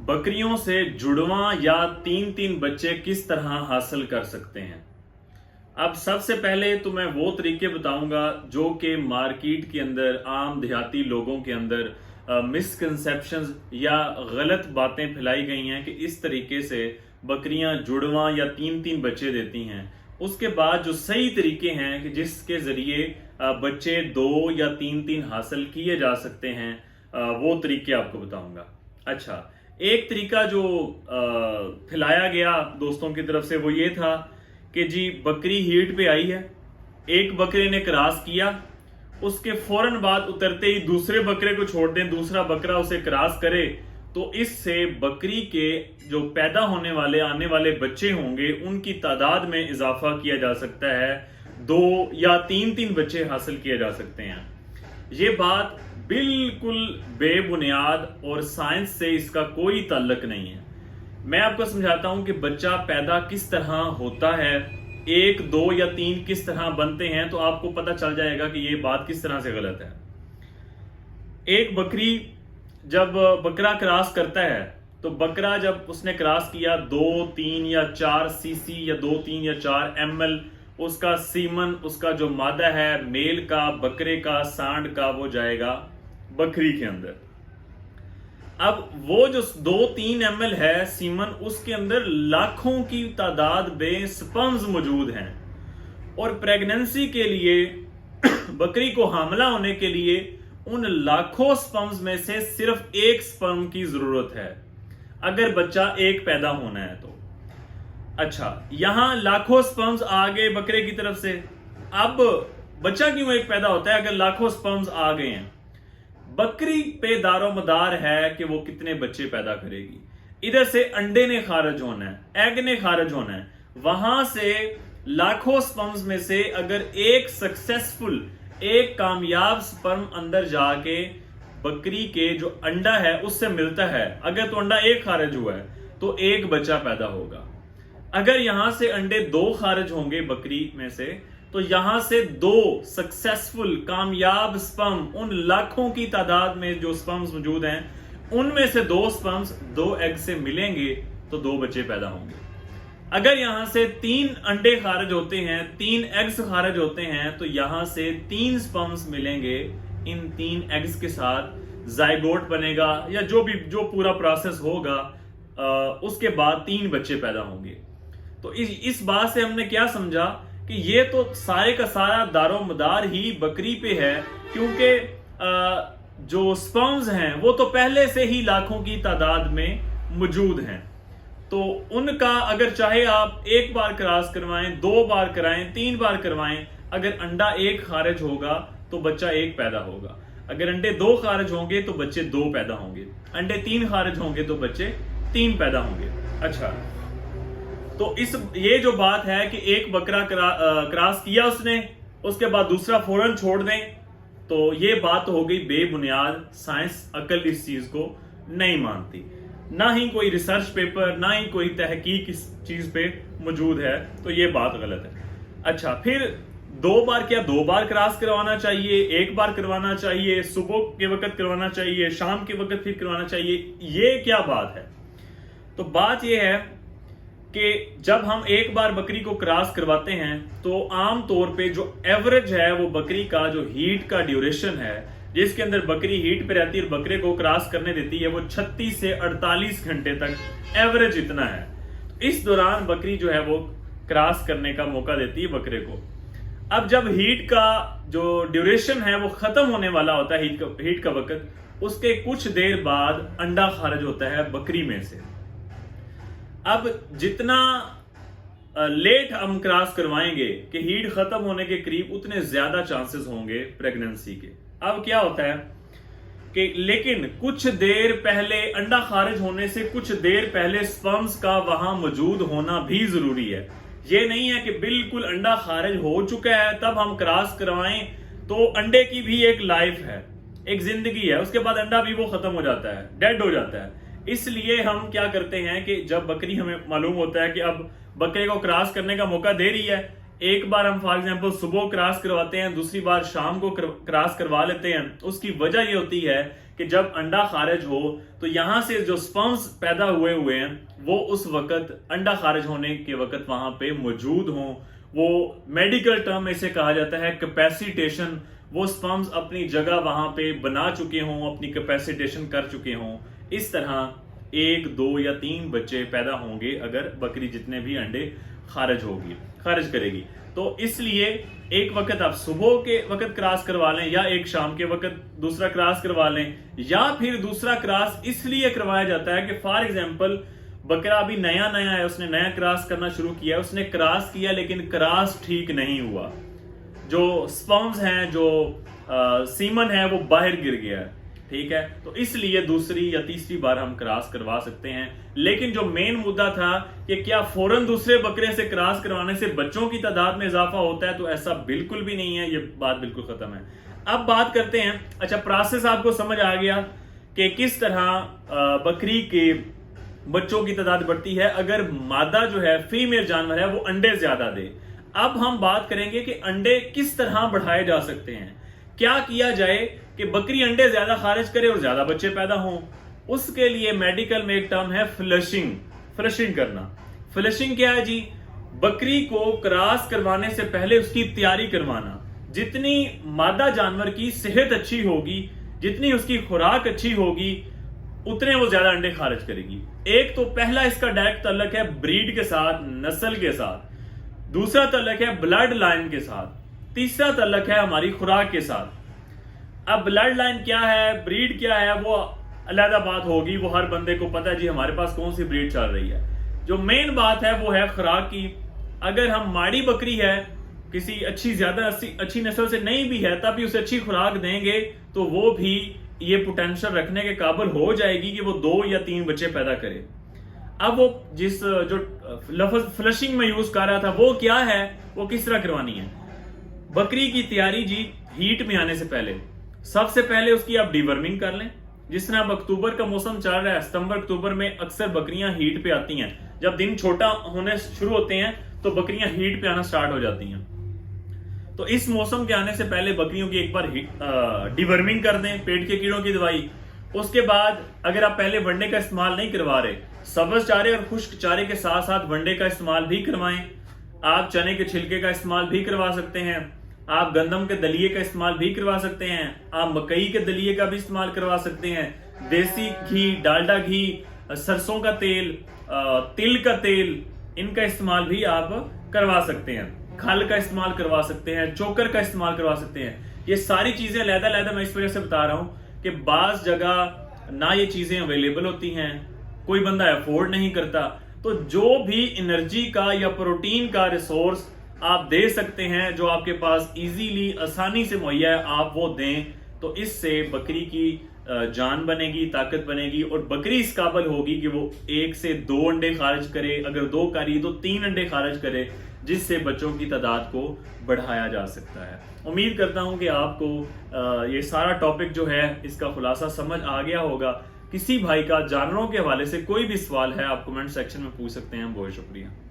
बकरियों से जुड़वा या तीन तीन बच्चे किस तरह हासिल कर सकते हैं। अब सबसे पहले तो मैं वो तरीके बताऊंगा जो कि मार्केट के अंदर आम देहाती लोगों के अंदर मिसकंसेप्शंस या गलत बातें फैलाई गई हैं कि इस तरीके से बकरियां जुड़वा या तीन तीन बच्चे देती हैं। उसके बाद जो सही तरीके हैं कि जिसके जरिए बच्चे दो या तीन तीन हासिल किए जा सकते हैं, वो तरीके आपको बताऊंगा। अच्छा, एक तरीका जो फैलाया गया दोस्तों की तरफ से वो ये था कि जी बकरी हीट पे आई है, एक बकरे ने क्रॉस किया, उसके फौरन बाद उतरते ही दूसरे बकरे को छोड़ दें, दूसरा बकरा उसे क्रॉस करे, तो इससे बकरी के जो पैदा होने वाले आने वाले बच्चे होंगे उनकी तादाद में इजाफा किया जा सकता है, दो या तीन तीन बच्चे हासिल किए जा सकते हैं। ये बात बिल्कुल बेबुनियाद और साइंस से इसका कोई ताल्लुक नहीं है। मैं आपको समझाता हूं कि बच्चा पैदा किस तरह होता है, एक दो या तीन किस तरह बनते हैं, तो आपको पता चल जाएगा कि ये बात किस तरह से गलत है। एक बकरी जब बकरा क्रॉस करता है तो बकरा जब उसने क्रॉस किया 2, 3 या 4 सीसी या 2, 3 या 4 ml उसका सीमन, उसका जो मादा है मेल का, बकरे का, सांड का, वो जाएगा बकरी के अंदर। अब वो जो 2-3 ml है सीमन, उसके अंदर लाखों की तादाद में स्पर्म्स मौजूद हैं और प्रेगनेंसी के लिए बकरी को हामला होने के लिए उन लाखों स्पर्म्स में से सिर्फ एक स्पर्म की जरूरत है अगर बच्चा एक पैदा होना है तो। अच्छा, यहां लाखों स्पर्म्स आ गए बकरे की तरफ से, अब बच्चा क्यों एक पैदा होता है अगर लाखों स्पर्म्स आ गए हैं? बकरी पे दारोमदार है कि वो कितने बच्चे पैदा करेगी। इधर से अंडे ने खारिज होना है, एग ने खारिज होना है, वहां से लाखों स्पर्म्स में से अगर एक सक्सेसफुल, एक कामयाब स्पर्म अंदर जाके बकरी के जो अंडा है उससे मिलता है, अगर तो अंडा एक खारिज हुआ है तो एक बच्चा पैदा होगा। अगर यहां से अंडे 2 खारिज होंगे बकरी में से, तो यहां से 2 सक्सेसफुल कामयाब स्पर्म, उन लाखों की तादाद में जो स्पर्म्स मौजूद हैं उनमें से 2 स्पर्म्स 2 एग से मिलेंगे तो 2 बच्चे पैदा होंगे। अगर यहां से 3 अंडे खारिज होते हैं, 3 एग्स खारिज होते हैं, तो यहां से 3 स्पर्म्स मिलेंगे, इन 3 एग्स के साथ जाइगोट बनेगा या जो पूरा प्रोसेस होगा, उसके बाद 3 बच्चे पैदा होंगे। तो इस बात से हमने क्या समझा कि ये तो सारे का सारा दारोमदार ही बकरी पे है, क्योंकि जो स्पर्म्स हैं वो तो पहले से ही लाखों की तादाद में मौजूद हैं। तो उनका अगर चाहे आप एक बार क्रॉस करवाएं, 2 बार कराएं, 3 बार करवाएं, अगर अंडा एक खारिज होगा तो बच्चा एक पैदा होगा, अगर अंडे 2 खारिज होंगे तो बच्चे 2 पैदा होंगे, अंडे 3 खारिज होंगे तो बच्चे 3 पैदा होंगे। अच्छा, तो ये जो बात है कि एक बकरा क्रॉस किया उसने, उसके बाद दूसरा फौरन छोड़ दें, तो ये बात हो गई बेबुनियाद। साइंस, अकल इस चीज को नहीं मानती, ना ही कोई रिसर्च पेपर, ना ही कोई तहकीक इस चीज पे मौजूद है, तो ये बात गलत है। अच्छा, फिर 2 बार क्या 2 बार क्रॉस करवाना चाहिए, 1 बार करवाना चाहिए, सुबह के वक्त करवाना चाहिए, शाम के वक्त फिर करवाना चाहिए, ये क्या बात है? तो बात ये है कि जब हम एक बार बकरी को क्रॉस करवाते हैं तो आम तौर पे जो एवरेज है वो बकरी का जो हीट का ड्यूरेशन है, जिसके अंदर बकरी हीट पे रहती है और बकरे को क्रॉस करने देती है, वो 36 से 48 घंटे तक एवरेज इतना है। इस दौरान बकरी जो है वो क्रॉस करने का मौका देती है बकरे को। अब जब हीट का जो ड्यूरेशन है वो खत्म होने वाला होता है, हीट का वक्त, उसके कुछ देर बाद अंडा खारिज होता है बकरी में से। अब जितना लेट हम क्रॉस करवाएंगे कि हीट खत्म होने के करीब, उतने ज्यादा चांसेस होंगे प्रेगनेंसी के। अब क्या होता है कि लेकिन कुछ देर पहले, अंडा खारिज होने से कुछ देर पहले स्पर्म्स का वहां मौजूद होना भी जरूरी है। ये नहीं है कि बिल्कुल अंडा खारिज हो चुका है तब हम क्रॉस करवाएं, तो अंडे की भी एक लाइफ है, एक जिंदगी है, उसके बाद अंडा भी वो खत्म हो जाता है, डेड हो जाता है। इसलिए हम क्या करते हैं कि जब बकरी, हमें मालूम होता है कि अब बकरे को क्रॉस करने का मौका दे रही है, एक बार हम फॉर एग्जांपल सुबह क्रॉस करवाते हैं, दूसरी बार शाम को क्रॉस करवा लेते हैं। उसकी वजह ये होती है کہ جب انڈا خارج ہو تو یہاں سے جو سپرمز پیدا ہوئے ہیں وہ اس وقت انڈا خارج ہونے کے وقت وہاں پہ موجود ہوں. وہ میڈیکل ٹرم میں اسے کہا جاتا ہے کیپیسیٹیشن. وہ سپرمز اپنی جگہ وہاں پہ بنا چکے ہوں, اپنی کیپیسیٹیشن کر چکے ہوں. اس طرح 1 2 یا 3 بچے پیدا ہوں گے اگر بکری جتنے بھی انڈے خارج کرے گی. تو اس لیے ایک وقت آپ صبح کے وقت کراس کروا لیں یا ایک شام کے وقت دوسرا کراس کروا لیں, یا پھر دوسرا کراس اس لیے کروایا جاتا ہے کہ فار ایگزامپل بکرا ابھی نیا ہے, اس نے نیا کراس کرنا شروع کیا, اس نے کراس کیا لیکن کراس ٹھیک نہیں ہوا, جو سپرمز ہیں جو سیمن ہے وہ باہر گر گیا ہے, ٹھیک ہے, تو اس لیے دوسری یا تیسری بار ہم کراس کروا سکتے ہیں. لیکن جو مین مدعا تھا کہ کیا فوراً دوسرے بکرے سے کراس کروانے سے بچوں کی تعداد میں اضافہ ہوتا ہے, تو ایسا بالکل بھی نہیں ہے, یہ بات بالکل ختم ہے. اب بات کرتے ہیں, اچھا پروسیس آپ کو سمجھ آ گیا کہ کس طرح بکری کے بچوں کی تعداد بڑھتی ہے اگر مادہ جو ہے فیمیل جانور ہے وہ انڈے زیادہ دے. اب ہم بات کریں گے کہ انڈے کس طرح بڑھائے جا سکتے ہیں, کیا کیا جائے کہ بکری انڈے زیادہ خارج کرے اور زیادہ بچے پیدا ہوں. اس کے لیے میڈیکل میں ایک ٹرم ہے فلشنگ کرنا. فلشنگ کیا ہے جی؟ بکری کو کراس کروانے سے پہلے اس کی تیاری کروانا. جتنی مادہ جانور کی صحت اچھی ہوگی, جتنی اس کی خوراک اچھی ہوگی, اتنے وہ زیادہ انڈے خارج کرے گی. ایک تو پہلا اس کا ڈائریکٹ تعلق ہے بریڈ کے ساتھ, نسل کے ساتھ. دوسرا تعلق ہے بلڈ لائن کے ساتھ. تیسرا تعلق ہے ہماری خوراک کے ساتھ. اب بلڈ لائن کیا ہے, بریڈ کیا ہے, وہ علیحدہ بات ہوگی, وہ ہر بندے کو پتا ہے جی ہمارے پاس کون سی بریڈ چل رہی ہے. جو مین بات ہے وہ ہے خوراک کی. اگر ہم ماڑی بکری ہے, کسی زیادہ اچھی نسل سے نہیں بھی ہے, تب بھی اسے اچھی خوراک دیں گے تو وہ بھی یہ پوٹینشل رکھنے کے قابل ہو جائے گی کہ وہ 2 یا 3 بچے پیدا کرے. اب وہ جو لفظ فلشنگ میں یوز کر رہا تھا وہ کیا ہے, وہ کس طرح کروانی ہے؟ بکری کی تیاری جی ہیٹ میں آنے سے پہلے, سب سے پہلے اس کی آپ ڈی ورمنگ کر لیں. جس طرح اب اکتوبر کا موسم چل رہا ہے, ستمبر اکتوبر میں اکثر بکریاں ہیٹ پہ آتی ہیں. جب دن چھوٹا ہونے شروع ہوتے ہیں تو بکریاں ہیٹ پہ آنا سٹارٹ ہو جاتی ہیں. تو اس موسم کے آنے سے پہلے بکریوں کی ایک بار ڈی ورمنگ کر دیں, پیٹ کے کیڑوں کی دوائی. اس کے بعد اگر آپ پہلے ونڈے کا استعمال نہیں کروا رہے, سبز چارے اور خشک چارے کے ساتھ ساتھ ونڈے کا استعمال بھی کروائیں. آپ چنے کے چھلکے کا استعمال بھی کروا سکتے ہیں, آپ گندم کے دلیے کا استعمال بھی کروا سکتے ہیں, آپ مکئی کے دلیے کا بھی استعمال کروا سکتے ہیں, دیسی گھی, ڈالڈا گھی, سرسوں کا تیل, تل کا تیل, ان کا استعمال بھی آپ کروا سکتے ہیں. کھل کا استعمال کروا سکتے ہیں, چوکر کا استعمال کروا سکتے ہیں. یہ ساری چیزیں علیحدہ میں اس وجہ سے بتا رہا ہوں کہ بعض جگہ نہ یہ چیزیں اویلیبل ہوتی ہیں, کوئی بندہ افورڈ نہیں کرتا. تو جو بھی انرجی کا یا پروٹین کا ریسورس آپ دے سکتے ہیں, جو آپ کے پاس ایزیلی آسانی سے مہیا ہے, آپ وہ دیں. تو اس سے بکری کی جان بنے گی, طاقت بنے گی, اور بکری اس قابل ہوگی کہ وہ 1 سے 2 انڈے خارج کرے, اگر 2 کری تو 3 انڈے خارج کرے, جس سے بچوں کی تعداد کو بڑھایا جا سکتا ہے. امید کرتا ہوں کہ آپ کو یہ سارا ٹاپک جو ہے اس کا خلاصہ سمجھ آ گیا ہوگا. کسی بھائی کا جانوروں کے حوالے سے کوئی بھی سوال ہے آپ کمنٹ سیکشن میں پوچھ سکتے ہیں. بہت شکریہ.